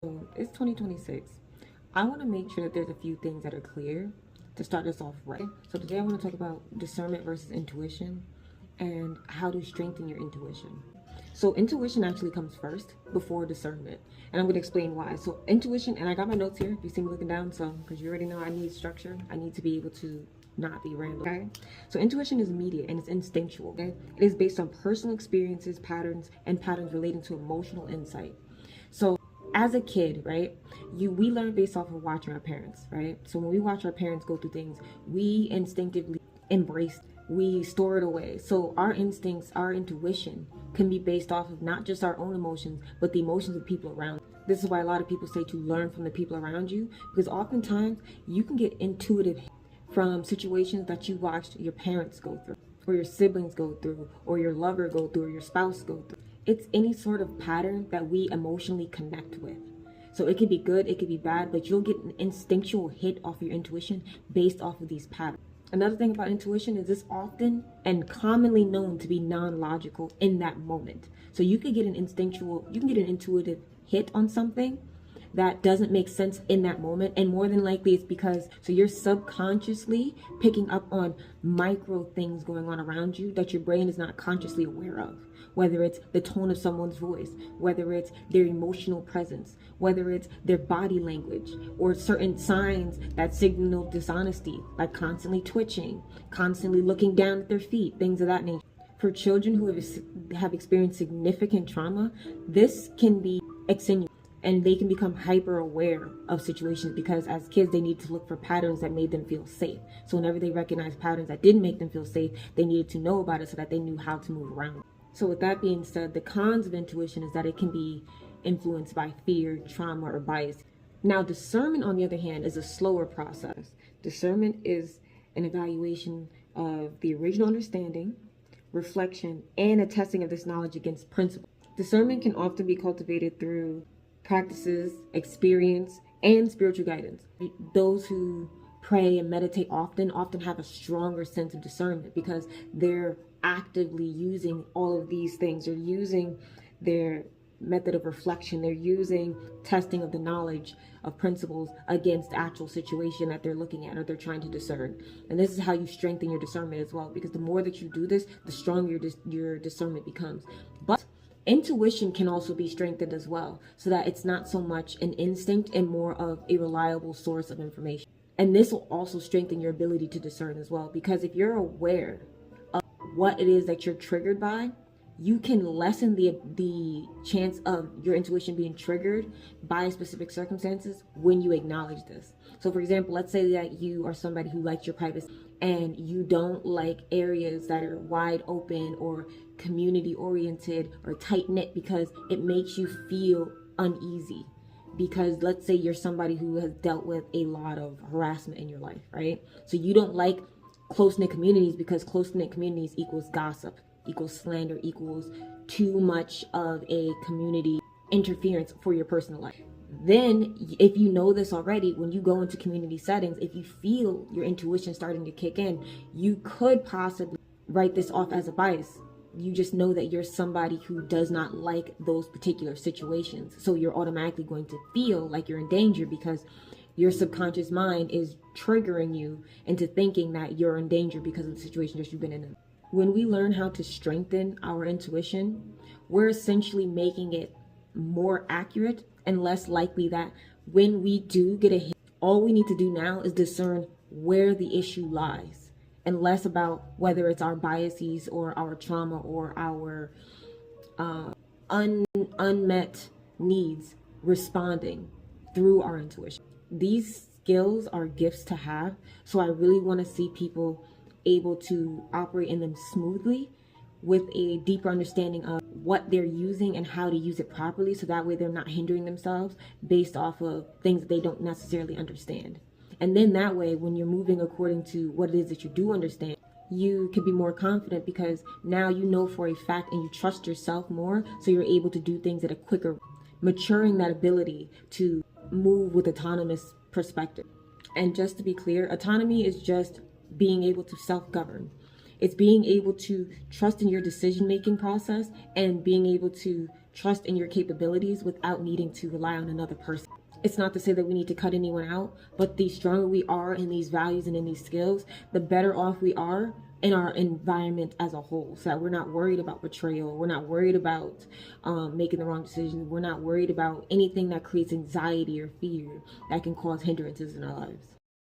So it's 2026. I want to make sure that there's a few things that are clear to start us off right. So today I want to talk about discernment versus intuition and how to strengthen your intuition. So intuition actually comes first before discernment, and I'm going to explain why. So intuition, and I got my notes here if you see me looking down, so because you already know I need structure, I need to be able to not be random. Okay, so intuition is immediate and it's instinctual. Okay, it is based on personal experiences, patterns, and patterns relating to emotional insight. So as a kid, right, we learn based off of watching our parents, right? So when we watch our parents go through things, we instinctively embrace, we store it away. So our instincts, our intuition can be based off of not just our own emotions, but the emotions of people around. This is why a lot of people say to learn from the people around you, because oftentimes you can get intuitive from situations that you watched your parents go through, or your siblings go through, or your lover go through, or your spouse go through. It's any sort of pattern that we emotionally connect with. So it could be good, it could be bad, but you'll get an instinctual hit off your intuition based off of these patterns. Another thing about intuition is it's often and commonly known to be non-logical in that moment. So you can get an intuitive hit on something that doesn't make sense in that moment, and more than likely it's because you're subconsciously picking up on micro things going on around you that your brain is not consciously aware of, whether it's the tone of someone's voice, whether it's their emotional presence, whether it's their body language, or certain signs that signal dishonesty, like constantly twitching, constantly looking down at their feet, things of that nature. For children who have experienced significant trauma, this can be extenuating, and they can become hyper aware of situations because as kids they need to look for patterns that made them feel safe. So whenever they recognize patterns that didn't make them feel safe, they needed to know about it so that they knew how to move around. So with that being said, the cons of intuition is that it can be influenced by fear, trauma, or bias. Now discernment, on the other hand, is a slower process. Discernment is an evaluation of the original understanding, reflection, and a testing of this knowledge against principles. Discernment can often be cultivated through practices, experience, and spiritual guidance. Those who pray and meditate often have a stronger sense of discernment because they're actively using all of these things. They're using their method of reflection. They're using testing of the knowledge of principles against the actual situation that they're looking at or they're trying to discern. And this is how you strengthen your discernment as well, because the more that you do this, the stronger your discernment becomes. But intuition can also be strengthened as well, so that it's not so much an instinct and more of a reliable source of information. And this will also strengthen your ability to discern as well, because if you're aware of what it is that you're triggered by, you can lessen the chance of your intuition being triggered by specific circumstances when you acknowledge this. So for example, let's say that you are somebody who likes your privacy and you don't like areas that are wide open or community oriented or tight knit because it makes you feel uneasy. Because let's say you're somebody who has dealt with a lot of harassment in your life, right? So you don't like close-knit communities because close-knit communities equals gossip, equals slander, equals too much of a community interference for your personal life. Then if you know this already, when you go into community settings, if you feel your intuition starting to kick in, you could possibly write this off as a bias. You just know that you're somebody who does not like those particular situations. So you're automatically going to feel like you're in danger because your subconscious mind is triggering you into thinking that you're in danger because of the situation that you've been in. When we learn how to strengthen our intuition, we're essentially making it more accurate and less likely that when we do get a hit, all we need to do now is discern where the issue lies, and less about whether it's our biases or our trauma or our unmet needs responding through our intuition. These skills are gifts to have, so I really want to see people able to operate in them smoothly with a deeper understanding of what they're using and how to use it properly, so that way they're not hindering themselves based off of things that they don't necessarily understand. And then that way, when you're moving according to what it is that you do understand, you can be more confident because now you know for a fact and you trust yourself more, so you're able to do things at a quicker, maturing that ability to move with autonomous perspective. And just to be clear, autonomy is just being able to self-govern. It's being able to trust in your decision-making process and being able to trust in your capabilities without needing to rely on another person. It's not to say that we need to cut anyone out, but the stronger we are in these values and in these skills, the better off we are in our environment as a whole. So that we're not worried about betrayal. We're not worried about making the wrong decision. We're not worried about anything that creates anxiety or fear that can cause hindrances in our lives.